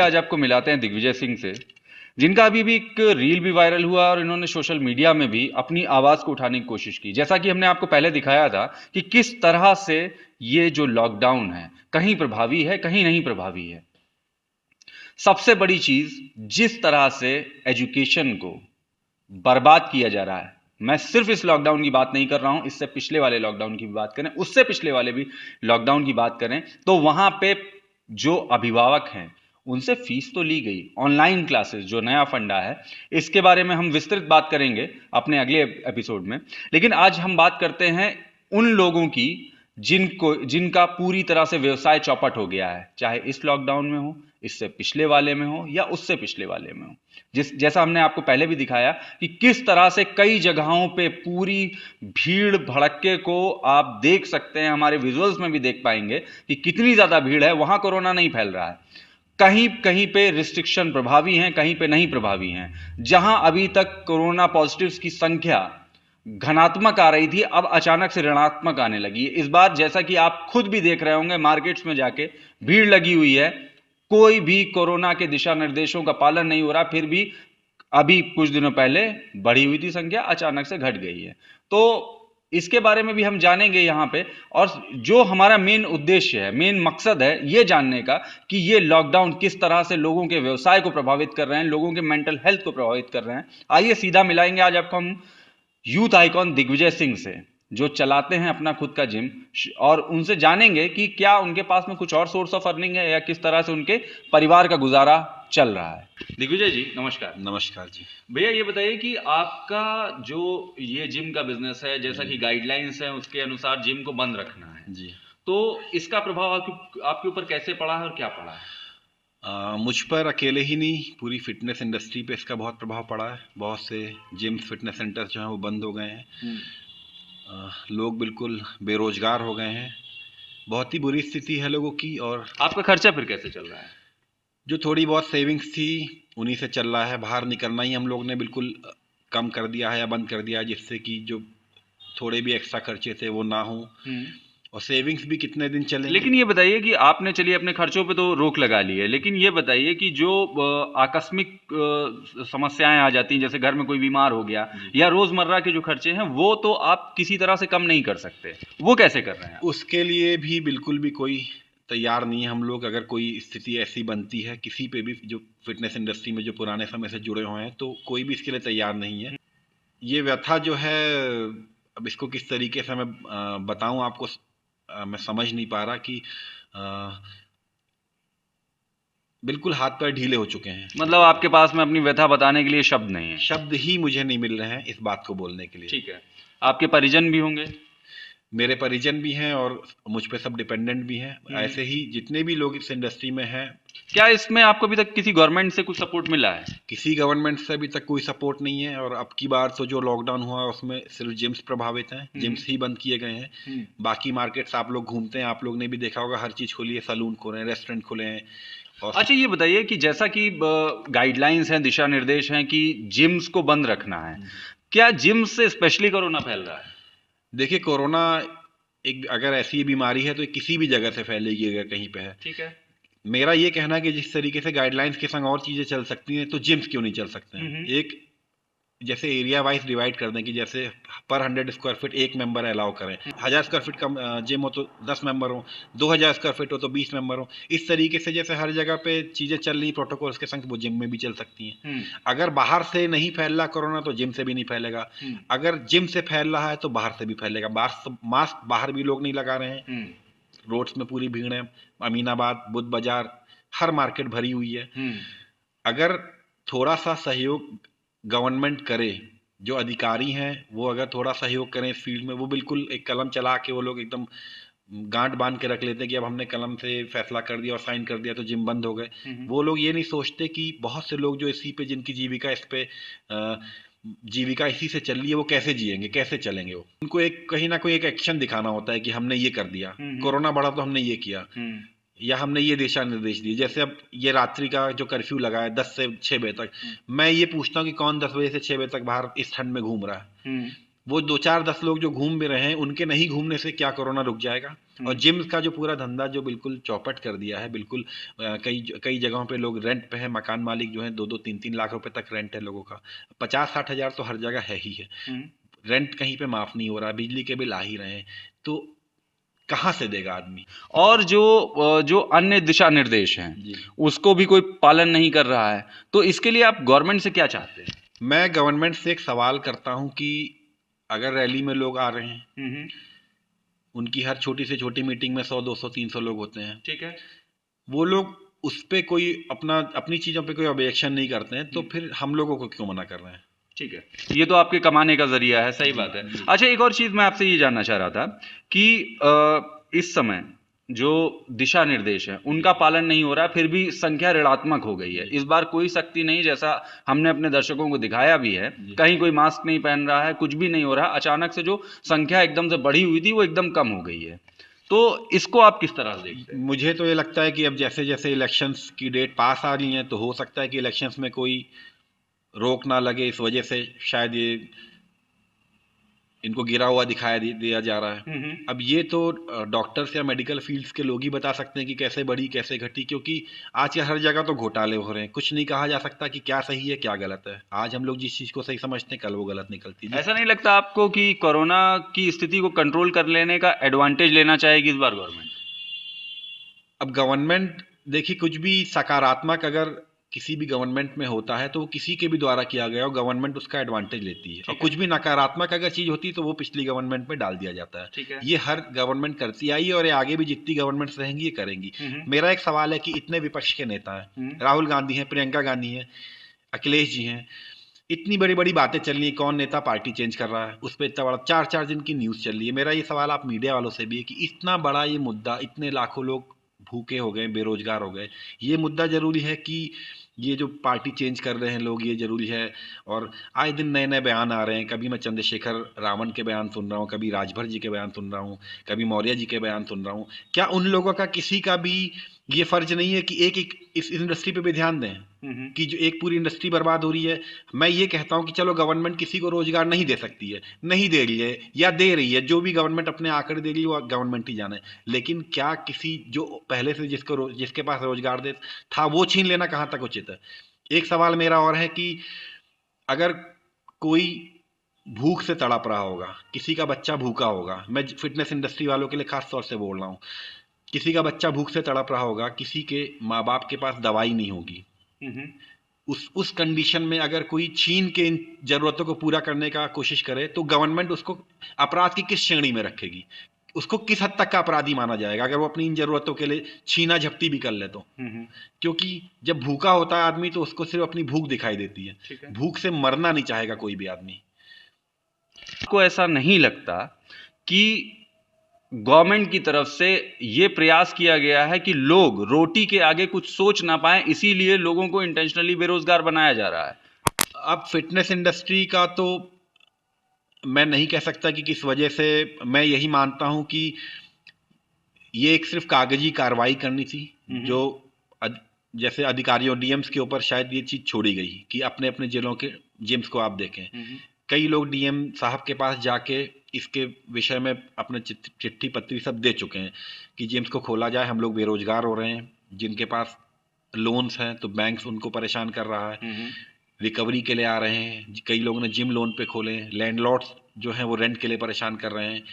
आज आपको मिलाते हैं दिग्विजय सिंह से, जिनका अभी भी एक रील भी वायरल हुआ और इन्होंने सोशल मीडिया में भी अपनी आवाज़ को उठाने की कोशिश की। जैसा कि हमने आपको पहले दिखाया था कि किस तरह से ये जो लॉकडाउन है, कहीं प्रभावी है, कहीं नहीं प्रभावी है। सबसे बड़ी चीज़, जिस तरह से एजुकेशन को बर्बाद किया जा रहा है। मैं सिर्फ इस लॉकडाउन की बात नहीं कर रहा हूं, इससे पिछले वाले लॉकडाउन की भी बात करें, उससे पिछले वाले भी लॉकडाउन की बात करें, तो वहां पे जो अभिभावक हैं उनसे फीस तो ली गई। ऑनलाइन क्लासेस जो नया फंडा है, इसके बारे में हम विस्तृत बात करेंगे अपने अगले एपिसोड में। लेकिन आज हम बात करते हैं उन लोगों की जिनका पूरी तरह से व्यवसाय चौपट हो गया है, चाहे इस लॉकडाउन में हो, इससे पिछले वाले में हो या उससे पिछले वाले में हो। जैसा हमने आपको पहले भी दिखाया कि किस तरह से कई जगहों पे पूरी भीड़ भड़क्के को आप देख सकते हैं, हमारे विजुअल्स में भी देख पाएंगे कि कितनी ज्यादा भीड़ है। वहां कोरोना नहीं फैल रहा है, कहीं कहीं पे रिस्ट्रिक्शन प्रभावी हैं, कहीं पे नहीं प्रभावी हैं। जहां अभी तक कोरोना पॉजिटिव्स की संख्या घनात्मक आ रही थी, अब अचानक से ऋणात्मक आने लगी है। इस बार जैसा कि आप खुद भी देख रहे होंगे, मार्केट्स में जाके भीड़ लगी हुई है, कोई भी कोरोना के दिशा निर्देशों का पालन नहीं हो रहा। फिर भी अभी कुछ दिनों पहले बढ़ी हुई थी संख्या, अचानक से घट गई है। तो इसके बारे में भी हम जानेंगे यहां पे। और जो हमारा मेन उद्देश्य है, मेन मकसद है ये जानने का कि ये लॉकडाउन किस तरह से लोगों के व्यवसाय को प्रभावित कर रहे हैं, लोगों के मेंटल हेल्थ को प्रभावित कर रहे हैं। आइए सीधा मिलाएंगे आज आपको हम यूथ आइकॉन दिग्विजय सिंह से, जो चलाते हैं अपना खुद का जिम, और उनसे जानेंगे कि क्या उनके पास में कुछ और सोर्स ऑफ अर्निंग है या किस तरह से उनके परिवार का गुजारा चल रहा है। दिग्विजय जी नमस्कार। नमस्कार जी। भैया ये बताइए कि आपका जो ये जिम का बिजनेस है, जैसा कि गाइडलाइंस है उसके अनुसार जिम को बंद रखना है जी, तो इसका प्रभाव आपके ऊपर कैसे पड़ा है और क्या पड़ा है? मुझ पर अकेले ही नहीं, पूरी फिटनेस इंडस्ट्री पे इसका बहुत प्रभाव पड़ा है। बहुत से जिम फिटनेस सेंटर्स जो हैं वो बंद हो गए हैं। लोग बिल्कुल बेरोजगार हो गए हैं। बहुत ही बुरी स्थिति है लोगों की। और आपका खर्चा फिर कैसे चल रहा है? जो थोड़ी बहुत सेविंग्स थी उन्हीं से चल रहा है। बाहर निकलना ही हम लोग ने बिल्कुल कम कर दिया है या बंद कर दिया है, जिससे कि जो थोड़े भी एक्स्ट्रा खर्चे थे वो ना हो। और सेविंग्स भी कितने दिन चलेंगे। लेकिन ये बताइए कि आपने, चलिए अपने खर्चों पे तो रोक लगा ली है, लेकिन ये बताइए कि जो आकस्मिक समस्याएं आ जाती हैं, जैसे घर में कोई बीमार हो गया या रोजमर्रा के जो खर्चे हैं, वो तो आप किसी तरह से कम नहीं कर सकते, वो कैसे कर रहे हैं? उसके लिए भी बिल्कुल भी कोई तैयार नहीं है हम लोग। अगर कोई स्थिति ऐसी बनती है किसी पे भी, जो फिटनेस इंडस्ट्री में जो पुराने समय से जुड़े हुए हैं, तो कोई भी इसके लिए तैयार नहीं है। ये व्यथा जो है, अब इसको किस तरीके से मैं बताऊं आपको, मैं समझ नहीं पा रहा कि बिल्कुल हाथ पैर ढीले हो चुके हैं। मतलब आपके पास में अपनी व्यथा बताने के लिए शब्द नहीं है? शब्द ही मुझे नहीं मिल रहे हैं इस बात को बोलने के लिए। ठीक है, आपके परिजन भी होंगे? मेरे परिजन भी हैं और मुझ पे सब डिपेंडेंट भी हैं। ऐसे ही जितने भी लोग इस इंडस्ट्री में हैं। क्या इसमें आपको अभी तक किसी गवर्नमेंट से कुछ सपोर्ट मिला है? किसी गवर्नमेंट से अभी तक कोई सपोर्ट नहीं है। और अब की बार तो जो लॉकडाउन हुआ उसमें सिर्फ जिम्स प्रभावित हैं। जिम्स ही बंद किए गए हैं। बाकी मार्केट्स आप लोग घूमते हैं, आप लोग ने भी देखा होगा, हर चीज खुली है, सैलून खुले हैं, रेस्टोरेंट खुले हैं। अच्छा ये बताइए कि जैसा कि गाइडलाइंस हैं, दिशा निर्देश हैं कि जिम्स को बंद रखना है, क्या जिम से स्पेशली कोरोना फैल रहा है? देखिए, कोरोना एक अगर ऐसी बीमारी है तो ये किसी भी जगह से फैलेगी अगर कहीं पे है। ठीक है। मेरा ये कहना है कि जिस तरीके से गाइडलाइंस के संग और चीजें चल सकती हैं, तो जिम्स क्यों नहीं चल सकते हैं। एक जैसे एरिया वाइज डिवाइड कर दें कि जैसे पर 100 स्क्वायर फीट एक मेंबर अलाउ करें। 1000 स्क्वायर फीट का जिम हो तो 10 मेंबर हो, 2000 स्क्वायर फीट हो तो 20 मेंबर हो। इस तरीके से जैसे हर जगह पे चीजें चल रही प्रोटोकॉल्स के संग, वो जिम में भी चल सकती हैं। अगर बाहर से नहीं फैल रहा कोरोना तो जिम से भी नहीं फैलेगा। अगर जिम से फैल रहा है तो बाहर से भी फैलेगा। मास्क बाहर भी लोग नहीं लगा रहे हैं। रोड्स में पूरी भीड़ है। अमीनाबाद, बुद्ध बाजार, हर मार्केट भरी हुई है। अगर थोड़ा सा सहयोग गवर्नमेंट करे, जो अधिकारी हैं वो अगर थोड़ा सहयोग करें इस फील्ड में, वो बिल्कुल एक कलम चला के वो लोग एकदम गांठ बांध के रख लेते हैं कि अब हमने कलम से फैसला कर दिया और साइन कर दिया तो जिम बंद हो गए। वो लोग ये नहीं सोचते कि बहुत से लोग जो इसी पे, जिनकी जीविका इस पे जीविका इसी से चल रही है, वो कैसे जिएंगे, कैसे चलेंगे। वो उनको एक कहीं ना कोई एक एक्शन दिखाना होता है कि हमने ये कर दिया, कोरोना बढ़ा तो हमने ये किया, या हमने ये दिशा निर्देश दिए। जैसे अब ये रात्रि का जो कर्फ्यू लगा है 10 से 6 बजे तक, मैं ये पूछता हूँ कि कौन 10 बजे से 6 बजे तक बाहर इस ठंड में घूम रहा है? वो 2-4-10 लोग जो घूम भी रहे हैं, उनके नहीं घूमने से क्या कोरोना रुक जाएगा? और जिम्स का जो पूरा धंधा जो बिल्कुल चौपट कर दिया है, बिल्कुल कई कई जगहों पे लोग रेंट पे है, मकान मालिक जो है 2-2 3-3 लाख रुपए तक रेंट है लोगों का। 50-60 हज़ार तो हर जगह है ही है। रेंट कहीं पे माफ नहीं हो रहा, बिजली के बिल आ ही रहे हैं, तो कहाँ से देगा आदमी? और जो अन्य दिशा निर्देश हैं जी। उसको भी कोई पालन नहीं कर रहा है, तो इसके लिए आप गवर्नमेंट से क्या चाहते हैं? मैं गवर्नमेंट से एक सवाल करता हूँ कि अगर रैली में लोग आ रहे हैं, उनकी हर छोटी से छोटी मीटिंग में 100 200 300 लोग होते हैं, ठीक है। वो लोग उस पे कोई अपनी चीज़ों पे कोई ऑब्जेक्शन नहीं करते हैं, तो फिर हम लोगों को क्यों मना कर रहे हैं? ठीक है, ये तो आपके कमाने का जरिया है, सही बात है। अच्छा, एक और चीज मैं आपसे ये जानना चाह रहा था कि इस समय जो दिशा निर्देश है उनका पालन नहीं हो रहा है, फिर भी संख्या ऋणात्मक हो गई है। इस बार कोई सख्ती नहीं, जैसा हमने अपने दर्शकों को दिखाया भी है, कहीं कोई मास्क नहीं पहन रहा है, कुछ भी नहीं हो रहा। अचानक से जो संख्या एकदम से बढ़ी हुई थी वो एकदम कम हो गई है, तो इसको आप किस तरह से देखते हैं? मुझे तो ये लगता है कि अब जैसे जैसे इलेक्शंस की डेट पास आ रही हैं, तो हो सकता है कि इलेक्शंस में कोई रोक ना लगे, इस वजह से शायद ये इनको गिरा हुआ दिया जा रहा है। अब ये तो डॉक्टर्स या मेडिकल फील्ड्स के लोग ही बता सकते हैं कि कैसे बढ़ी कैसे घटी, क्योंकि आज के हर जगह तो घोटाले हो रहे हैं। कुछ नहीं कहा जा सकता कि क्या सही है क्या गलत है। आज हम लोग जिस चीज़ को सही समझते हैं, कल वो गलत निकलती है। ऐसा नहीं लगता आपको कि कोरोना की स्थिति को कंट्रोल कर लेने का एडवांटेज लेना चाहेगी इस बार गवर्नमेंट? अब गवर्नमेंट देखिए, कुछ भी सकारात्मक अगर किसी भी गवर्नमेंट में होता है तो वो किसी के भी द्वारा किया गया हो, गवर्नमेंट उसका एडवांटेज लेती है। और कुछ भी नकारात्मक अगर चीज़ होती है तो वो पिछली गवर्नमेंट में डाल दिया जाता है। ठीक है। ये हर गवर्नमेंट करती आई है और ये आगे भी जितनी गवर्नमेंट्स रहेंगी ये करेंगी। मेरा एक सवाल है कि इतने विपक्ष के नेता हैं, राहुल गांधी हैं, प्रियंका गांधी हैं, अखिलेश जी हैं, इतनी बड़ी बड़ी बातें चल रही है, कौन नेता पार्टी चेंज कर रहा है, उस पर इतना बड़ा 4-4 दिन की न्यूज़ चल रही है। मेरा ये सवाल आप मीडिया वालों से भी है कि इतना बड़ा ये मुद्दा, इतने लाखों लोग भूखे हो गए, बेरोजगार हो गए, ये मुद्दा जरूरी है कि ये जो पार्टी चेंज कर रहे हैं लोग, ये जरूरी है? और आए दिन नए नए बयान आ रहे हैं, कभी मैं चंद्रशेखर रावण के बयान सुन रहा हूँ, कभी राजभर जी के बयान सुन रहा हूँ, कभी मौर्य जी के बयान सुन रहा हूँ। क्या उन लोगों का किसी का भी ये फर्ज नहीं है कि एक एक इस इंडस्ट्री पे भी ध्यान दें कि जो एक पूरी इंडस्ट्री बर्बाद हो रही है? मैं ये कहता हूँ कि चलो गवर्नमेंट किसी को रोजगार नहीं दे सकती है, नहीं दे रही है या दे रही है, जो भी गवर्नमेंट अपने आंकड़े दे रही है वो गवर्नमेंट ही जाने, लेकिन क्या किसी जो पहले से जिसके पास रोजगार दे था वो छीन लेना कहाँ तक उचित है? एक सवाल मेरा और है कि अगर कोई भूख से तड़प रहा होगा, किसी का बच्चा भूखा होगा, मैं फिटनेस इंडस्ट्री वालों के लिए खास तौर से बोल रहा हूँ, किसी का बच्चा भूख से तड़प रहा होगा, किसी के माँ बाप के पास दवाई नहीं होगी, उस कंडीशन में अगर कोई छीन के इन जरूरतों को पूरा करने का कोशिश करे तो गवर्नमेंट उसको अपराध की किस श्रेणी में रखेगी? उसको किस हद तक का अपराधी माना जाएगा अगर वो अपनी इन जरूरतों के लिए छीना झपटी भी कर ले तो? क्योंकि जब भूखा होता है आदमी तो उसको सिर्फ अपनी भूख दिखाई देती है, भूख से मरना नहीं चाहेगा कोई भी आदमी। आपको ऐसा नहीं लगता कि गवर्नमेंट की तरफ से ये प्रयास किया गया है कि लोग रोटी के आगे कुछ सोच ना पाए, इसीलिए लोगों को इंटेंशनली बेरोजगार बनाया जा रहा है? अब फिटनेस इंडस्ट्री का तो मैं नहीं कह सकता कि किस वजह से, मैं यही मानता हूं कि ये एक सिर्फ कागजी कार्रवाई करनी थी, जो जैसे अधिकारियों डीएम्स के ऊपर शायद ये चीज़ छोड़ी गई कि अपने अपने जिलों के जिम्स को आप देखें। कई लोग डीएम साहब के पास जाके इसके विषय में अपने चिट्ठी पत्री सब दे चुके हैं कि जिम्स को खोला जाए, हम लोग बेरोजगार हो रहे हैं, जिनके पास लोन्स हैं तो बैंक्स उनको परेशान कर रहा है, रिकवरी के लिए आ रहे हैं, कई लोगों ने जिम लोन पे खोले हैं, लैंडलॉर्ड्स जो हैं वो रेंट के लिए परेशान कर रहे हैं।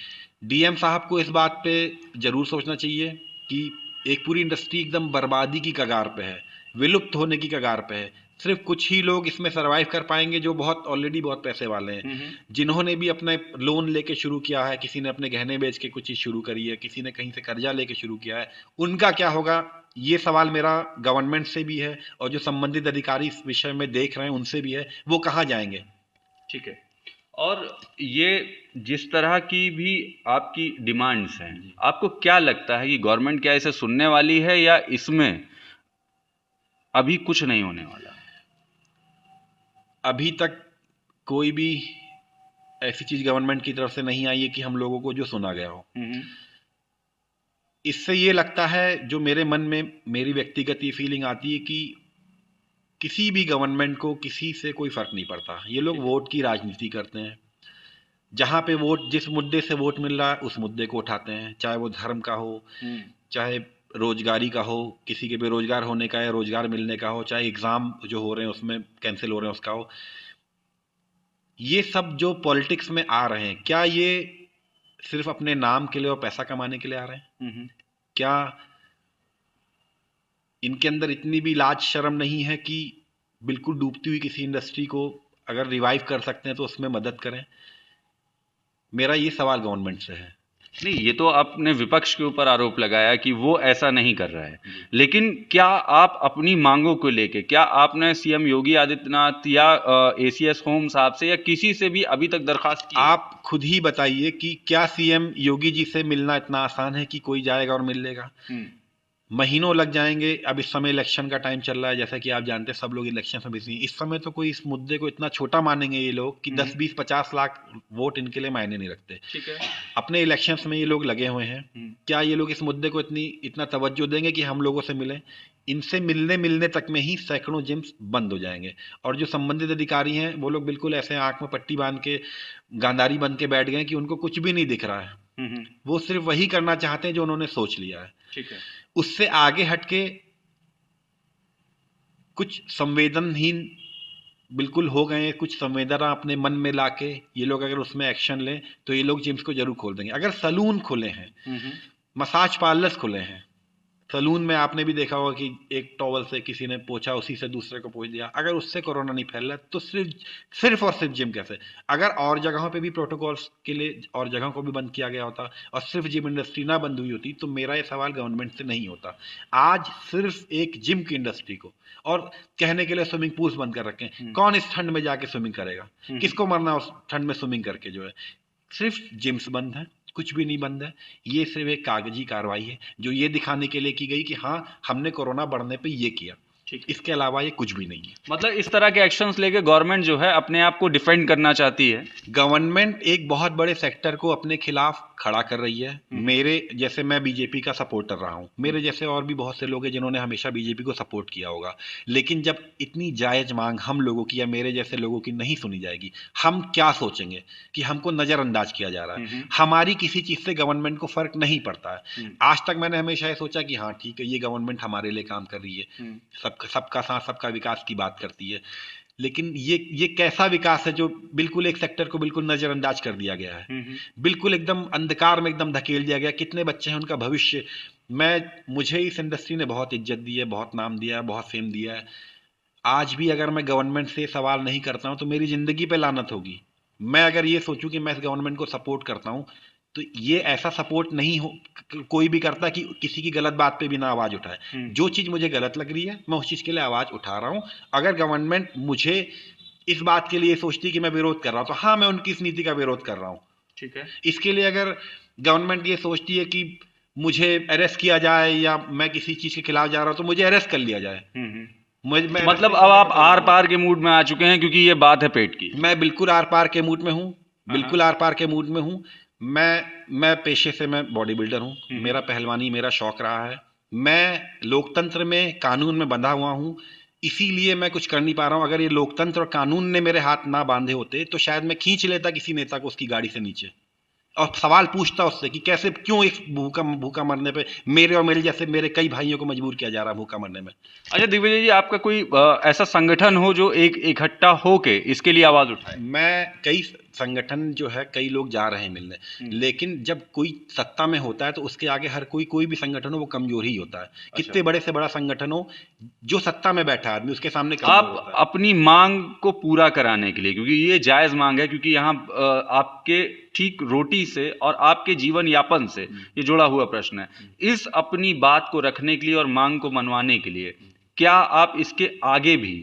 डीएम साहब को इस बात पे ज़रूर सोचना चाहिए कि एक पूरी इंडस्ट्री एकदम बर्बादी की कगार पे है, विलुप्त होने की कगार पे है। सिर्फ कुछ ही लोग इसमें सरवाइव कर पाएंगे जो ऑलरेडी बहुत पैसे वाले हैं, जिन्होंने भी अपने लोन लेके शुरू किया है, किसी ने अपने गहने बेच के कुछ चीज़ शुरू करी है, किसी ने कहीं से कर्जा लेके शुरू किया है, उनका क्या होगा? ये सवाल मेरा गवर्नमेंट से भी है और जो संबंधित अधिकारी इस विषय में देख रहे हैं उनसे भी है, वो कहाँ जाएंगे? ठीक है। और ये जिस तरह की भी आपकी डिमांड्स हैं, आपको क्या लगता है कि गवर्नमेंट क्या इसे सुनने वाली है या इसमें अभी कुछ नहीं होने वाला? अभी तक कोई भी ऐसी चीज़ गवर्नमेंट की तरफ से नहीं आई है कि हम लोगों को जो सुना गया हो। इससे ये लगता है, जो मेरे मन में मेरी व्यक्तिगत ये फीलिंग आती है कि किसी भी गवर्नमेंट को किसी से कोई फर्क नहीं पड़ता। ये लोग वोट की राजनीति करते हैं। जहाँ पे वोट, जिस मुद्दे से वोट मिल रहा है उस मुद्दे को उठाते हैं, चाहे वो धर्म का हो, चाहे रोजगारी का हो, किसी के बेरोजगार होने का या रोजगार मिलने का हो, चाहे एग्जाम जो हो रहे हैं उसमें कैंसिल हो रहे हैं उसका हो। ये सब जो पॉलिटिक्स में आ रहे हैं, क्या ये सिर्फ अपने नाम के लिए और पैसा कमाने के लिए आ रहे हैं? क्या इनके अंदर इतनी भी लाज शर्म नहीं है कि बिल्कुल डूबती हुई किसी इंडस्ट्री को अगर रिवाइव कर सकते हैं तो उसमें मदद करें? मेरा ये सवाल गवर्नमेंट से है। नहीं, ये तो आपने विपक्ष के ऊपर आरोप लगाया कि वो ऐसा नहीं कर रहा है, लेकिन क्या आप अपनी मांगों को लेके, क्या आपने सीएम योगी आदित्यनाथ या एसीएस होम साहब से या किसी से भी अभी तक दरखास्त की है? आप खुद ही बताइए कि क्या सीएम योगी जी से मिलना इतना आसान है कि कोई जाएगा और मिल लेगा? महीनों लग जाएंगे। अब इस समय इलेक्शन का टाइम चल रहा है, जैसा कि आप जानते हैं, सब लोग इलेक्शन में बिजी हैं। इस समय तो कोई इस मुद्दे को इतना छोटा मानेंगे ये लोग कि 10 20 50 लाख वोट इनके लिए मायने नहीं रखते। ठीक है। अपने इलेक्शंस में ये लोग लगे हुए हैं। क्या ये लोग इस मुद्दे को इतना तवज्जो देंगे कि हम लोगों से मिलें? इनसे मिलने तक में ही सैकड़ों जिम्स बंद हो जाएंगे, और जो संबंधित अधिकारी हैं वो लोग बिल्कुल ऐसे आंख में पट्टी बांध के गांधारी बन के बैठ गए कि उनको कुछ भी नहीं दिख रहा है। वो सिर्फ वही करना चाहते हैं जो उन्होंने सोच लिया है। ठीक है। उससे आगे हटके कुछ संवेदनहीन बिल्कुल हो गए हैं, कुछ संवेदना अपने मन में लाके ये लोग अगर उसमें एक्शन लें तो ये लोग जिम्स को जरूर खोल देंगे। अगर सलून खुले हैं, मसाज पार्लर्स खुले हैं, सलून में आपने भी देखा होगा कि एक टॉवल से किसी ने पोंछा, उसी से दूसरे को पोंछ दिया, अगर उससे कोरोना नहीं फैल रहा तो सिर्फ और सिर्फ जिम कैसे? अगर और जगहों पे भी प्रोटोकॉल्स के लिए और जगहों को भी बंद किया गया होता और सिर्फ जिम इंडस्ट्री ना बंद हुई होती तो मेरा ये सवाल गवर्नमेंट से नहीं होता। आज सिर्फ एक जिम की इंडस्ट्री को, और कहने के लिए स्विमिंग पूल्स बंद कर रखे हैं। कौन इस ठंड में जाके स्विमिंग करेगा? किसको मरना उस ठंड में स्विमिंग करके? जो है, सिर्फ जिम्स बंद है, कुछ भी नहीं बंद है। ये सिर्फ एक कागजी कार्रवाई है जो ये दिखाने के लिए की गई कि हाँ, हमने कोरोना बढ़ने पे ये किया। इसके अलावा ये कुछ भी नहीं है। मतलब इस तरह के एक्शंस लेके गवर्नमेंट जो है अपने आप को डिफेंड करना चाहती है। गवर्नमेंट एक बहुत बड़े सेक्टर को अपने खिलाफ खड़ा कर रही है। मेरे जैसे, मैं बीजेपी का सपोर्टर रहा हूँ, मेरे जैसे और भी बहुत से लोग हैं जिन्होंने हमेशा बीजेपी को सपोर्ट किया होगा, लेकिन जब इतनी जायज मांग हम लोगों की या मेरे जैसे लोगों की नहीं सुनी जाएगी, हम क्या सोचेंगे कि हमको नजरअंदाज किया जा रहा है। हमारी किसी चीज से गवर्नमेंट को फर्क नहीं पड़ता है। आज तक मैंने हमेशा ये सोचा कि हाँ ठीक है, ये गवर्नमेंट हमारे लिए काम कर रही है, सबका साथ सबका विकास की बात करती है, लेकिन ये कैसा विकास है जो बिल्कुल एक सेक्टर को बिल्कुल नजरअंदाज कर दिया गया है, बिल्कुल एकदम अंधकार में एकदम धकेल दिया गया। कितने बच्चे हैं, उनका भविष्य। मुझे इस इंडस्ट्री ने बहुत इज्जत दी है, बहुत नाम दिया है, बहुत फेम दिया है। आज भी अगर मैं गवर्नमेंट से सवाल नहीं करता हूं तो मेरी जिंदगी पे लानत होगी। मैं अगर ये सोचूं कि मैं इस गवर्नमेंट को सपोर्ट करता हूं तो ये ऐसा सपोर्ट नहीं हो कोई भी करता कि किसी की गलत बात पे भी ना आवाज उठाए। जो चीज मुझे गलत लग रही है मैं उस चीज के लिए आवाज उठा रहा हूं। अगर गवर्नमेंट मुझे इस बात के लिए सोचती कि मैं विरोध कर रहा हूं तो हाँ, मैं उनकी इस नीति का विरोध कर रहा हूं। ठीक है। इसके लिए अगर गवर्नमेंट ये सोचती है कि मुझे अरेस्ट किया जाए या मैं किसी चीज के खिलाफ जा रहा हूं तो मुझे अरेस्ट कर लिया जाए। मतलब अब आप आर पार के मूड में आ चुके हैं क्योंकि ये बात है पेट की। मैं बिल्कुल आर पार के मूड में हूँ, बिल्कुल आर पार के मूड में हूँ। मैं पेशे से मैं बॉडी बिल्डर हूँ, मेरा पहलवानी मेरा शौक रहा है। मैं लोकतंत्र में, कानून में बंधा हुआ हूँ, इसीलिए मैं कुछ कर नहीं पा रहा हूँ। अगर ये लोकतंत्र और कानून ने मेरे हाथ ना बांधे होते तो शायद मैं खींच लेता किसी नेता को उसकी गाड़ी से नीचे और सवाल पूछता उससे कि कैसे, क्यों एक भूखा मरने पे मेरे और मेरे जैसे मेरे कई भाइयों को मजबूर किया जा रहा है भूखा मरने में। अच्छा दिग्विजय जी, आपका कोई ऐसा संगठन हो जो एक इकट्ठा होके इसके लिए आवाज उठाए? मैं कई संगठन जो है, कई लोग जा रहे हैं मिलने, लेकिन जब कोई सत्ता में होता है तो उसके आगे हर कोई भी संगठन हो वो कमजोर ही होता है। अच्छा। कितने बड़े से बड़ा संगठन हो, जो सत्ता में बैठा आदमी उसके सामने आप अपनी मांग को पूरा कराने के लिए, क्योंकि ये जायज मांग है, क्योंकि यहाँ आपके ठीक रोटी से और आपके जीवन यापन से ये जुड़ा हुआ प्रश्न है, इस अपनी बात को रखने के लिए और मांग को मनवाने के लिए क्या आप इसके आगे भी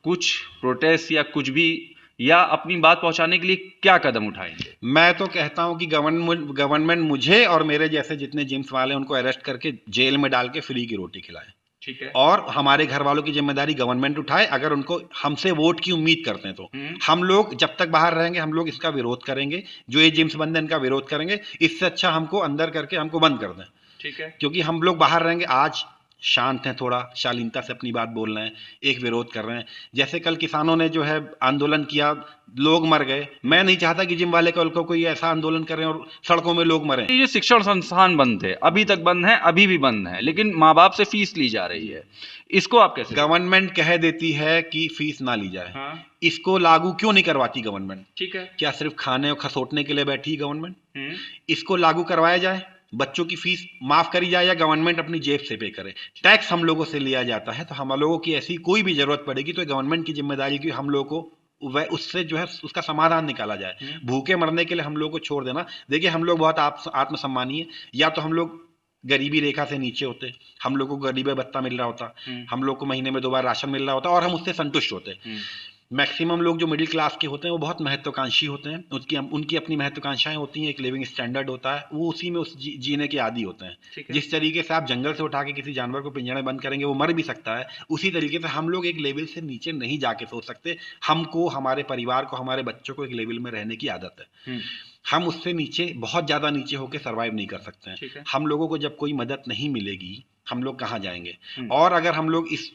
कुछ प्रोटेस्ट या कुछ भी, या अपनी बात पहुंचाने के लिए क्या कदम उठाएंगे? मैं तो कहता हूं कि गवर्नमेंट मुझे और मेरे जैसे जितने जिम्स वाले उनको अरेस्ट करके जेल में डाल के फ्री की रोटी खिलाए। ठीक है। और हमारे घर वालों की जिम्मेदारी गवर्नमेंट उठाए। अगर उनको हमसे वोट की उम्मीद करते हैं तो हम लोग जब तक बाहर रहेंगे हम लोग इसका विरोध करेंगे। जो ये जिम्स बंद है इनका विरोध करेंगे। इससे अच्छा हमको अंदर करके हमको बंद कर दें। ठीक है। क्योंकि हम लोग बाहर रहेंगे। आज शांत हैं, थोड़ा शालीनता से अपनी बात बोल रहे हैं, एक विरोध कर रहे हैं। जैसे कल किसानों ने जो है आंदोलन किया, लोग मर गए। मैं नहीं चाहता कि जिम वाले कल को कोई ऐसा आंदोलन करें और सड़कों में लोग मरें। ये शिक्षण संस्थान बंद थे, अभी तक बंद हैं, अभी भी बंद हैं, लेकिन माँ बाप से फीस ली जा रही है, इसको आप कैसे गवर्नमेंट कह देती है कि फीस ना ली जाए, हाँ इसको लागू क्यों नहीं करवाती गवर्नमेंट? ठीक है। क्या सिर्फ खाने और खसोटने के लिए बैठी है गवर्नमेंट? इसको लागू करवाया जाए, बच्चों की फीस माफ करी जाए, या गवर्नमेंट अपनी जेब से पे करे। टैक्स हम लोगों से लिया जाता है, तो हम लोगों की ऐसी कोई भी जरूरत पड़ेगी तो गवर्नमेंट की जिम्मेदारी की हम लोगों को वह उससे जो है उसका समाधान निकाला जाए। भूखे मरने के लिए हम लोगों को छोड़ देना। देखिए, हम लोग बहुत आत्मसम्मानी है, या तो हम लोग गरीबी रेखा से नीचे होते, हम लोग को गरीबी भत्ता मिल रहा होता, हम लोग को महीने में 2 बार राशन मिल रहा होता और हम उससे संतुष्ट होते। मैक्सिमम लोग जो मिडिल क्लास के होते हैं वो बहुत महत्वाकांक्षी होते हैं, उनकी अपनी महत्वाकांक्षाएं होती हैं, एक लिविंग स्टैंडर्ड होता है, वो उसी में जीने के आदी होते हैं। जिस तरीके से आप जंगल से उठा के किसी जानवर को पिंजरे में बंद करेंगे वो मर भी सकता है, उसी तरीके से हम लोग एक लेवल से नीचे नहीं जाके सोच सकते। हमको, हमारे परिवार को, हमारे बच्चों को एक लेवल में रहने की आदत है। हम उससे नीचे, बहुत ज़्यादा नीचे होकर सर्वाइव नहीं कर सकते हैं। हम लोगों को जब कोई मदद नहीं मिलेगी, हम लोग कहाँ जाएंगे? और अगर हम लोग इस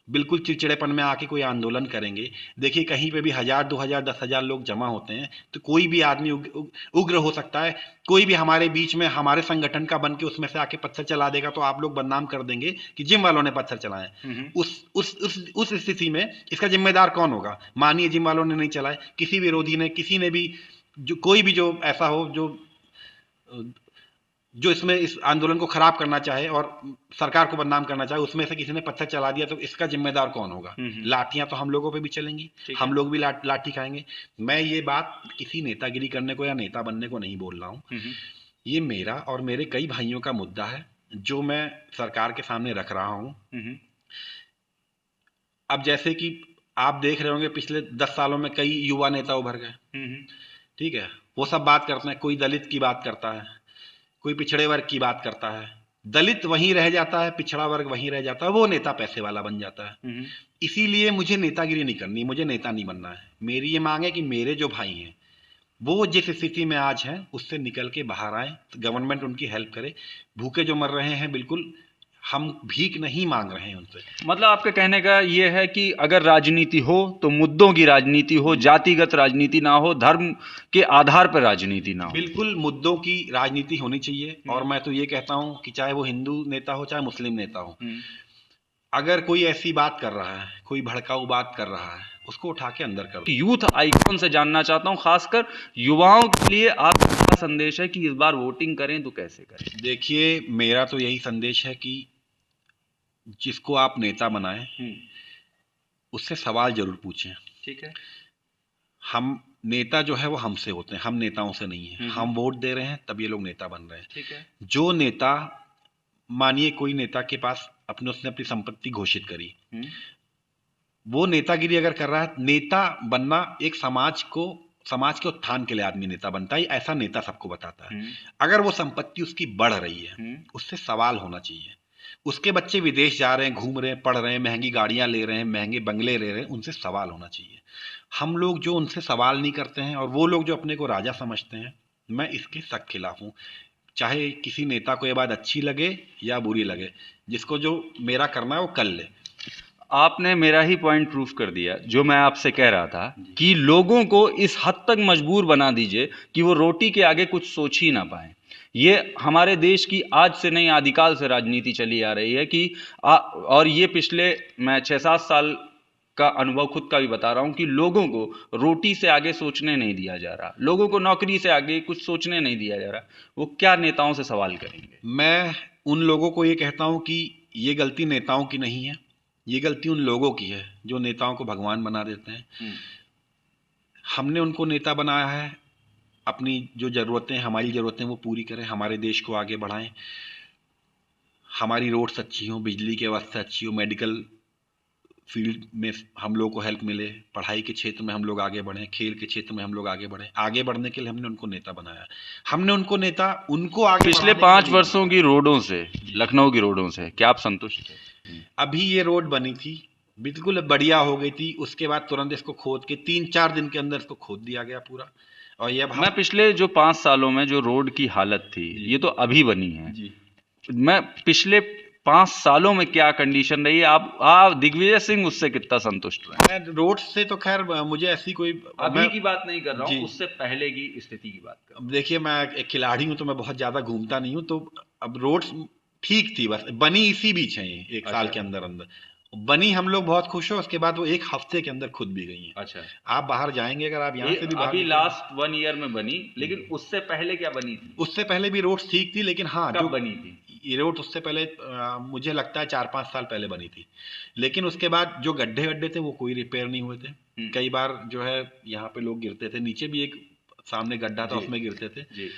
बिल्कुल चिड़चिड़ेपन में आके कोई आंदोलन करेंगे, देखिए कहीं पे भी 1000, 2000, 10,000 लोग जमा होते हैं, तो कोई भी आदमी उग्र हो सकता है। कोई भी हमारे बीच में हमारे संगठन का बन के उसमें से आके पत्थर चला देगा, तो आप लोग बदनाम कर देंगे कि जिम वालों ने पत्थर चलाए। उस स्थिति में इसका जिम्मेदार कौन होगा? मानिए जिम वालों ने नहीं चलाए, किसी विरोधी ने, किसी ने भी, जो कोई भी जो ऐसा हो जो इसमें इस आंदोलन को खराब करना चाहे और सरकार को बदनाम करना चाहे, उसमें से किसी ने पत्थर चला दिया, तो इसका जिम्मेदार कौन होगा? लाठियां तो हम लोगों पे भी चलेंगी, हम लोग भी लाठी खाएंगे। मैं ये बात किसी नेतागिरी करने को या नेता बनने को नहीं बोल रहा हूँ। ये मेरा और मेरे कई भाइयों का मुद्दा है जो मैं सरकार के सामने रख रहा हूँ। अब जैसे कि आप देख रहे होंगे पिछले 10 सालों में कई युवा नेता उभर गए, ठीक है, वो सब बात करते हैं। कोई दलित की बात करता है, कोई पिछड़े वर्ग की बात करता है, दलित वहीं रह जाता है, पिछड़ा वर्ग वहीं रह जाता है, वो नेता पैसे वाला बन जाता है। इसीलिए मुझे नेतागिरी नहीं करनी, मुझे नेता नहीं बनना है। मेरी ये मांग है कि मेरे जो भाई हैं वो जिस स्थिति में आज हैं उससे निकल के बाहर आए, तो गवर्नमेंट उनकी हेल्प करे। भूखे जो मर रहे हैं, बिल्कुल हम भीख नहीं मांग रहे हैं उनसे। मतलब आपके कहने का ये है कि अगर राजनीति हो तो मुद्दों की राजनीति हो, जातिगत राजनीति ना हो, धर्म के आधार पर राजनीति ना हो। बिल्कुल मुद्दों की राजनीति होनी चाहिए। और मैं तो ये कहता हूं कि चाहे वो हिंदू नेता हो, चाहे मुस्लिम नेता हो, अगर कोई ऐसी बात कर रहा है, कोई भड़काऊ बात कर रहा है, उसको उठा के अंदर कर दो। यूथ आइकॉन से जानना चाहता हूं, खासकर युवाओं के लिए आपका क्या संदेश है कि इस बार वोटिंग करें तो कैसे करें? देखिए, मेरा तो यही संदेश है कि जिसको आप नेता बनाएं उससे सवाल जरूर पूछें। ठीक है। हम नेता जो है वो हमसे होते हैं, हम नेताओं से नहीं है। हम वोट दे रहे हैं तब ये लोग नेता बन रहे हैं। ठीक है। जो नेता, मानिए कोई नेता के पास उसने अपनी संपत्ति घोषित करी, वो नेतागिरी अगर कर रहा है, नेता बनना एक समाज के उत्थान के लिए आदमी नेता बनता है, ऐसा नेता सबको बताता है। अगर वो संपत्ति उसकी बढ़ रही है, उससे सवाल होना चाहिए। उसके बच्चे विदेश जा रहे हैं, घूम रहे हैं, पढ़ रहे हैं, महंगी गाड़ियां ले रहे हैं, महंगे बंगले ले रहे हैं, उनसे सवाल होना चाहिए। हम लोग जो उनसे सवाल नहीं करते हैं और वो लोग जो अपने को राजा समझते हैं, मैं इसके सख्त खिलाफ हूँ। चाहे किसी नेता को ये बात अच्छी लगे या बुरी लगे, जिसको जो मेरा करना है वो कर ले। आपने मेरा ही पॉइंट प्रूफ कर दिया, जो मैं आपसे कह रहा था कि लोगों को इस हद तक मजबूर बना दीजिए कि वो रोटी के आगे कुछ सोच ही ना पाए। ये हमारे देश की आज से नहीं, आदिकाल से राजनीति चली आ रही है कि और ये पिछले मैं 6-7 साल का अनुभव खुद का भी बता रहा हूं कि लोगों को रोटी से आगे सोचने नहीं दिया जा रहा, लोगों को नौकरी से आगे कुछ सोचने नहीं दिया जा रहा। वो क्या नेताओं से सवाल करेंगे? मैं उन लोगों को ये कहता हूं कि ये गलती नेताओं की नहीं है, ये गलती उन लोगों की है जो नेताओं को भगवान बना देते हैं। हमने उनको नेता बनाया है, अपनी जो ज़रूरतें, हमारी ज़रूरतें वो पूरी करें, हमारे देश को आगे बढ़ाएं, हमारी रोड्स अच्छी हों, बिजली की व्यवस्था अच्छी हो, मेडिकल फील्ड में हम लोग को हेल्प मिले, पढ़ाई के क्षेत्र में हम लोग आगे बढ़ें, खेल के क्षेत्र में हम लोग आगे बढ़ें। आगे बढ़ने के लिए हमने उनको नेता बनाया। हमने उनको आगे पिछले 5 वर्षों की रोडों से, लखनऊ की रोडों से क्या आप संतुष्ट हैं? अभी ये रोड बनी थी, बिल्कुल बढ़िया हो गई थी, उसके बाद तुरंत इसको खोद के 3-4 दिन के अंदर इसको खोद दिया गया पूरा। और ये मैं पिछले जो 5 सालों में जो रोड की हालत थी, ये तो अभी बनी है। जी। मैं पिछले 5 सालों में क्या कंडीशन रही है, आप दिग्विजय सिंह उससे कितना संतुष्ट रहे? मैं रोड से तो खैर मुझे ऐसी कोई अभी की बात नहीं कर रहा हूँ, जी। उससे पहले की स्थिति की बात कर रहा अब देखिए, मैं एक खिलाड़ी हूँ तो मैं बहुत ज़्यादा घूमता नहीं हूँ, तो अब रोड्स ठीक थी, बस बनी इसी बीच है ये एक साल अच्छा। के अंदर अंदर बनी, हम लोग बहुत खुश हैं। उसके बाद वो एक हफ्ते के अंदर खुद भी गई हैं। अच्छा। आप बाहर जाएंगे, अगर आप यहाँ से भी बाहर अभी निकलेंगे, लास्ट 1 ईयर में बनी, लेकिन उससे पहले क्या बनी थी? उससे पहले भी रोड्स ठीक थी, लेकिन हाँ कब जो बनी थी? ये रोड उससे पहले मुझे लगता है 4-5 साल पहले बनी थी। लेकिन उसके बाद जो गड्ढे वड्ढे थे वो कोई रिपेयर नहीं हुए थे। कई बार जो है यहाँ पे लोग गिरते थे, नीचे भी एक सामने गड्ढा था, जी। उसमें गिरते थे। जी।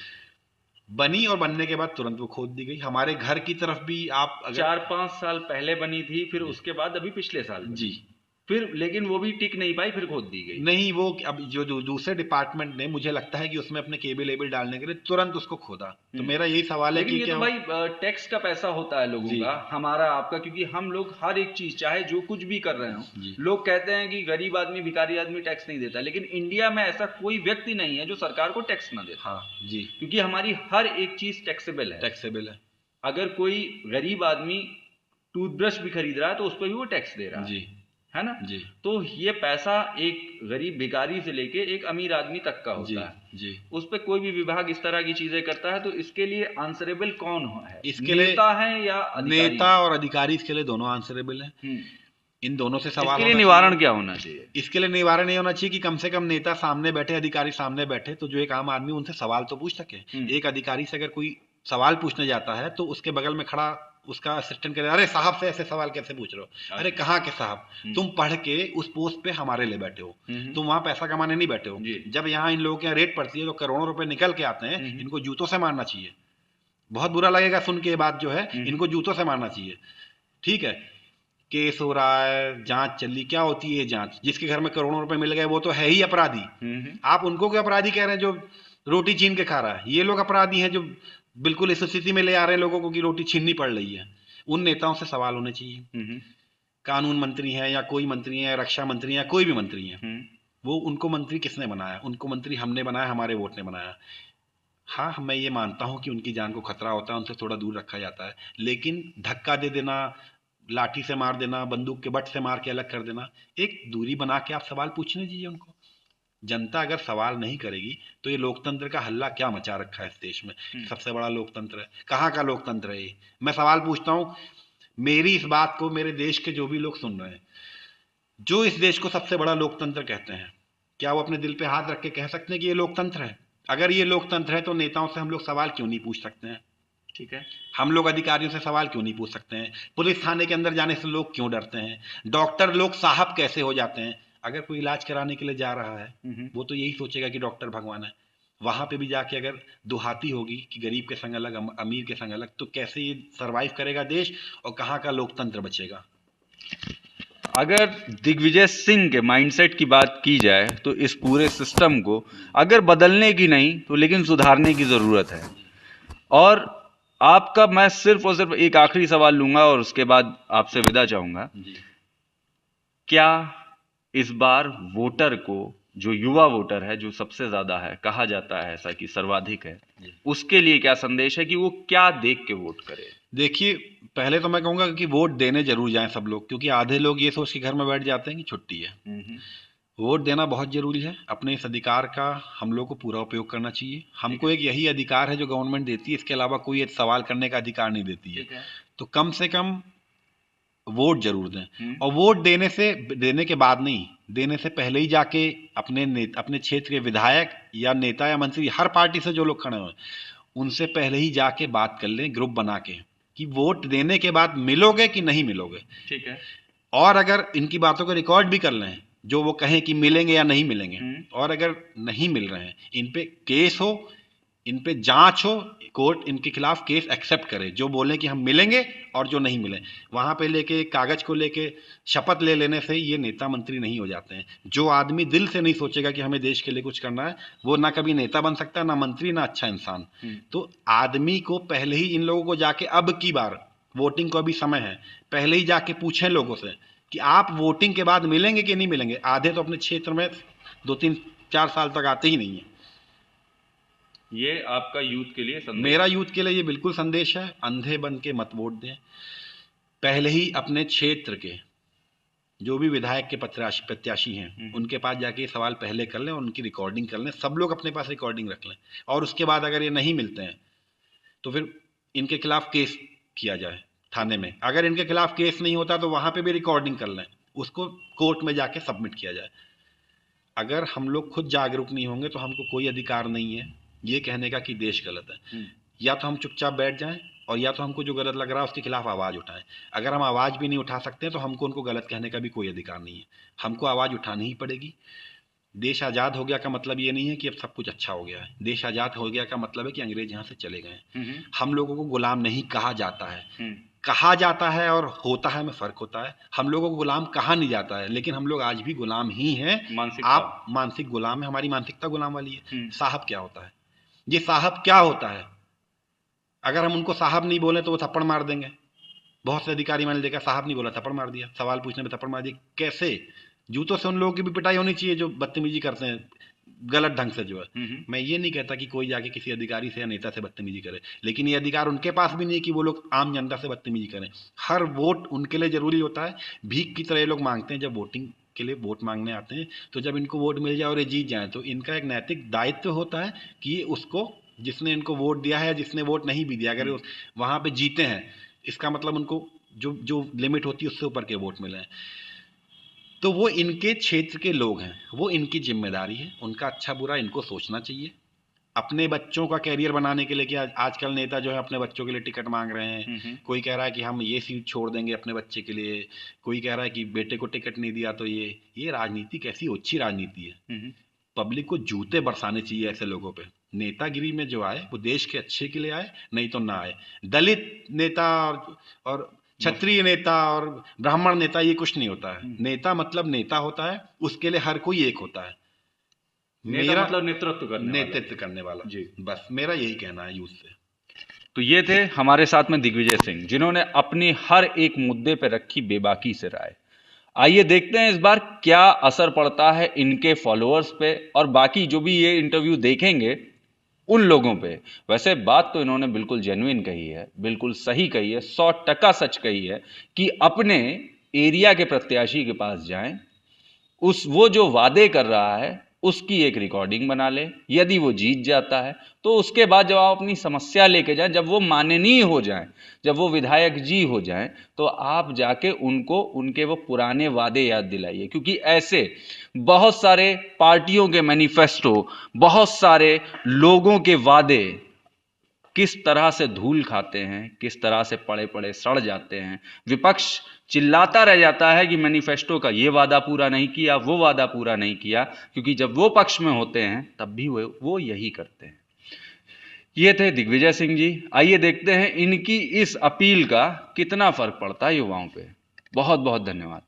बनी और बनने के बाद तुरंत वो खोद दी गई। हमारे घर की तरफ भी आप अगर 4-5 साल पहले बनी थी, फिर उसके बाद अभी पिछले साल बनी। जी फिर लेकिन वो भी टिक नहीं पाई, फिर खोद दी गई। नहीं, वो अब जो दूसरे डिपार्टमेंट ने, मुझे लगता है कि उसमें अपने केबल एबल डालने के लिए तुरंत उसको खोदा। तो मेरा यही सवाल है लेकिन कि ये क्या तो भाई टैक्स का पैसा होता है लोगों जी। का, हमारा आपका, क्योंकि हम लोग हर एक चीज चाहे जो कुछ भी कर रहे हो, जी। लोग कहते हैं कि गरीब आदमी भिखारी आदमी टैक्स नहीं देता, लेकिन इंडिया में ऐसा कोई व्यक्ति नहीं है जो सरकार को टैक्स ना देता। हाँ जी, क्योंकि हमारी हर एक चीज टैक्सेबल है। टैक्सेबल है अगर कोई गरीब आदमी टूथब्रश भी खरीद रहा है तो उस पर भी वो टैक्स दे रहा जी है ना? जी तो ये पैसा एक गरीब भिखारी से लेके एक अमीर आदमी तक का जी होता है। जी। उस पे कोई भी विभाग इस तरह की चीजें करता है तो इसके लिए आंसरेबल कौन है? इसके लिए नेता है या अधिकारी? नेता और अधिकारी इसके लिए दोनों आंसरेबल हैं। इन दोनों से सवाल इसके लिए होना निवारण चाहिए। क्या होना चाहिए? इसके लिए निवारण ये होना चाहिए कि कम से कम नेता सामने बैठे, अधिकारी सामने बैठे, तो जो एक आम आदमी उनसे सवाल तो पूछ सके। एक अधिकारी से अगर कोई सवाल पूछने जाता है तो उसके बगल में खड़ा उसका असिस्टेंट करे, अरे साहब से ऐसे सवाल कैसे पूछ रहे हो? अरे कहाँ के साहब, तुम पढ़ के उस पोस्ट पे हमारे लिए बैठे हो, तुम वहां पैसा कमाने नहीं बैठे हो। जब यहाँ इन लोगों के यहाँ रेट पड़ती है तो करोड़ों रुपए निकल के आते हैं, इनको जूतों से मारना चाहिए। बहुत बुरा लगेगा सुन के ये बात जो है, इनको जूतों से मारना चाहिए। ठीक है, केस हो रहा है, जांच चल रही, क्या होती है जांच? जिसके घर में करोड़ों रुपए मिल गए वो तो है ही अपराधी। आप उनको क्यों अपराधी कह रहे हैं जो रोटी छीन के खा रहा है? ये लोग अपराधी हैं जो बिल्कुल इस स्थिति में ले आ रहे हैं लोगों को कि रोटी छीननी पड़ रही है। उन नेताओं से सवाल होने चाहिए। कानून मंत्री हैं या कोई मंत्री है, रक्षा मंत्री है, कोई भी मंत्री है, वो उनको मंत्री किसने बनाया? उनको मंत्री हमने बनाया, हमारे वोट ने बनाया। हाँ, मैं ये मानता हूं कि उनकी जान को खतरा होता है, उनसे थोड़ा दूर रखा जाता है, लेकिन धक्का दे देना, लाठी से मार देना, बंदूक के बट से मार के अलग कर देना, एक दूरी बना के आप सवाल पूछने दीजिए उनको। जनता अगर सवाल नहीं करेगी तो ये लोकतंत्र का हल्ला क्या मचा रखा है इस देश में? सबसे बड़ा लोकतंत्र है, कहाँ का लोकतंत्र है ये? मैं सवाल पूछता हूँ, मेरी इस बात को मेरे देश के जो भी लोग सुन रहे हैं, जो इस देश को सबसे बड़ा लोकतंत्र कहते हैं, क्या वो अपने दिल पे हाथ रख के कह सकते हैं कि ये लोकतंत्र है? अगर ये लोकतंत्र है तो नेताओं से हम लोग सवाल क्यों नहीं पूछ सकते हैं? ठीक है, हम लोग अधिकारियों से सवाल क्यों नहीं पूछ सकते हैं? पुलिस थाने के अंदर जाने से लोग क्यों डरते हैं? डॉक्टर लोग साहब कैसे हो जाते हैं? अगर कोई इलाज कराने के लिए जा रहा है वो तो यही सोचेगा कि डॉक्टर भगवान है। वहां पे भी जाके अगर दुहाती होगी कि गरीब के संग अलग, अमीर के संग अलग, तो कैसे ये सरवाइव करेगा देश और कहाँ का लोकतंत्र बचेगा? अगर दिग्विजय सिंह के माइंडसेट की बात की जाए तो इस पूरे सिस्टम को अगर बदलने की नहीं तो लेकिन सुधारने की ज़रूरत है। और आपका मैं सिर्फ और सिर्फ एक आखिरी सवाल लूंगा और उसके बाद आपसे विदा चाहूंगा। क्या इस बार वोटर को, जो युवा वोटर है, जो सबसे ज्यादा है, कहा जाता है ऐसा कि सर्वाधिक है, उसके लिए क्या संदेश है कि वो क्या देख के वोट करे? देखिए, पहले तो मैं कहूंगा कि वोट देने जरूर जाएं सब लोग, क्योंकि आधे लोग ये सोच के घर में बैठ जाते हैं कि छुट्टी है। वोट देना बहुत जरूरी है। अपने इस अधिकार का हम लोग को पूरा उपयोग करना चाहिए। हमको एक यही अधिकार है जो गवर्नमेंट देती है, इसके अलावा कोई एक सवाल करने का अधिकार नहीं देती है। तो कम से कम वोट जरूर दें। और वोट देने के बाद नहीं, देने से पहले ही जाके अपने क्षेत्र के विधायक या नेता या मंत्री, हर पार्टी से जो लोग खड़े हुए, उनसे पहले ही जाके बात कर लें, ग्रुप बना के, कि वोट देने के बाद मिलोगे कि नहीं मिलोगे। ठीक है। और अगर इनकी बातों को रिकॉर्ड भी कर लें, जो वो कहें कि मिलेंगे या नहीं मिलेंगे, और अगर नहीं मिल रहे हैं, इन पे केस हो, इन पे जांच हो, कोर्ट इनके खिलाफ केस एक्सेप्ट करे, जो बोले कि हम मिलेंगे और जो नहीं मिले। वहां पे लेके कागज को लेके शपथ ले लेने से ये नेता मंत्री नहीं हो जाते हैं। जो आदमी दिल से नहीं सोचेगा कि हमें देश के लिए कुछ करना है, वो ना कभी नेता बन सकता है, ना मंत्री, ना अच्छा इंसान। तो आदमी को पहले ही इन लोगों को जाके, अब की बार वोटिंग को अभी समय है, पहले ही जाके पूछें लोगों से कि आप वोटिंग के बाद मिलेंगे कि नहीं मिलेंगे। आधे तो अपने क्षेत्र में 2-3-4 साल तक आते ही नहीं है। ये आपका यूथ के लिए संदेश? मेरा यूथ के लिए ये बिल्कुल संदेश है, अंधे बन के मत वोट दें। पहले ही अपने क्षेत्र के जो भी विधायक के प्रत्याशी हैं उनके पास जाके ये सवाल पहले कर लें और उनकी रिकॉर्डिंग कर लें, सब लोग अपने पास रिकॉर्डिंग रख लें, और उसके बाद अगर ये नहीं मिलते हैं तो फिर इनके खिलाफ केस किया जाए थाने में। अगर इनके खिलाफ केस नहीं होता तो वहां पे भी रिकॉर्डिंग कर लें, उसको कोर्ट में जाके सबमिट किया जाए। अगर हम लोग खुद जागरूक नहीं होंगे तो हमको कोई अधिकार नहीं है ये कहने का कि देश गलत है। या तो हम चुपचाप बैठ जाएं और या तो हमको जो गलत लग रहा है उसके खिलाफ आवाज़ उठाएं। अगर हम आवाज़ भी नहीं उठा सकते तो हमको उनको गलत कहने का भी कोई अधिकार नहीं है, हमको आवाज़ उठानी ही पड़ेगी। देश आज़ाद हो गया का मतलब ये नहीं है कि अब सब कुछ अच्छा हो गया है। देश आज़ाद हो गया का मतलब है कि अंग्रेज यहाँ से चले गए। हम लोगों को गुलाम नहीं कहा जाता है, कहा जाता है और होता है में फ़र्क होता है। हम लोगों को गुलाम कहा नहीं जाता है, लेकिन हम लोग आज भी गुलाम ही हैं। आप मानसिक गुलाम है, हमारी मानसिकता गुलाम वाली है। साहब क्या होता है, ये साहब क्या होता है? अगर हम उनको साहब नहीं बोले तो वो थप्पड़ मार देंगे। बहुत से अधिकारी मैंने देखा साहब नहीं बोला थप्पड़ मार दिया, सवाल पूछने में थप्पड़ मार दिया। कैसे? जूतों से उन लोगों की भी पिटाई होनी चाहिए जो बदतमीजी करते हैं गलत ढंग से जो है। मैं ये नहीं कहता कि कोई जाके किसी अधिकारी से या नेता से बदतमीजी करे, लेकिन ये अधिकार उनके पास भी नहीं है कि वो लोग आम जनता से बदतमीजी करें। हर वोट उनके लिए जरूरी होता है, भीख की तरह ये लोग मांगते हैं। जब वोटिंग के लिए वोट मांगने आते हैं तो जब इनको वोट मिल जाए और ये जीत जाए तो इनका एक नैतिक दायित्व होता है कि उसको जिसने इनको वोट दिया है, जिसने वोट नहीं भी दिया, अगर वहां पे जीते हैं इसका मतलब उनको जो जो लिमिट होती है उससे ऊपर के वोट मिले हैं। तो वो इनके क्षेत्र के लोग हैं, वो इनकी जिम्मेदारी है, उनका अच्छा बुरा इनको सोचना चाहिए। अपने बच्चों का कैरियर बनाने के लिए कि आजकल नेता जो है अपने बच्चों के लिए टिकट मांग रहे हैं। कोई कह रहा है कि हम ये सीट छोड़ देंगे अपने बच्चे के लिए, कोई कह रहा है कि बेटे को टिकट नहीं दिया तो ये राजनीति कैसी ओछी राजनीति है। पब्लिक को जूते बरसाने चाहिए ऐसे लोगों पे। नेतागिरी में जो आए वो देश के अच्छे के लिए आए, नहीं तो ना आए। दलित नेता और क्षत्रिय नेता और ब्राह्मण नेता ये कुछ नहीं होता है। नेता मतलब नेता होता है, उसके लिए हर कोई एक होता है। मेरा मतलब नेतृत्व करने वाला जी, बस मेरा यही कहना है यूथ से। तो ये थे हमारे साथ में दिग्विजय सिंह, जिन्होंने अपनी हर एक मुद्दे पर रखी बेबाकी से राय। आइए देखते हैं इस बार क्या असर पड़ता है इनके फॉलोअर्स पे और बाकी जो भी ये इंटरव्यू देखेंगे उन लोगों पे। वैसे बात तो इन्होंने बिल्कुल जेन्युइन कही है, बिल्कुल सही कही है, 100% सच कही है कि अपने एरिया के प्रत्याशी के पास जाएं, वो जो वादे कर रहा है उसकी एक रिकॉर्डिंग बना ले। यदि वो जीत जाता है तो उसके बाद जब आप अपनी समस्या लेके जाएं, जब वो माननीय हो जाएं, जब वो विधायक जी हो जाएं, तो आप जाके उनको उनके वो पुराने वादे याद दिलाइए। क्योंकि ऐसे बहुत सारे पार्टियों के मैनिफेस्टो, बहुत सारे लोगों के वादे किस तरह से धूल खाते हैं, किस तरह से पड़े पड़े सड़ जाते हैं। विपक्ष चिल्लाता रह जाता है कि मैनिफेस्टो का ये वादा पूरा नहीं किया, वो वादा पूरा नहीं किया, क्योंकि जब वो पक्ष में होते हैं तब भी वो यही करते हैं। ये थे दिग्विजय सिंह जी। आइए देखते हैं इनकी इस अपील का कितना फर्क पड़ता है युवाओं पे। बहुत बहुत धन्यवाद।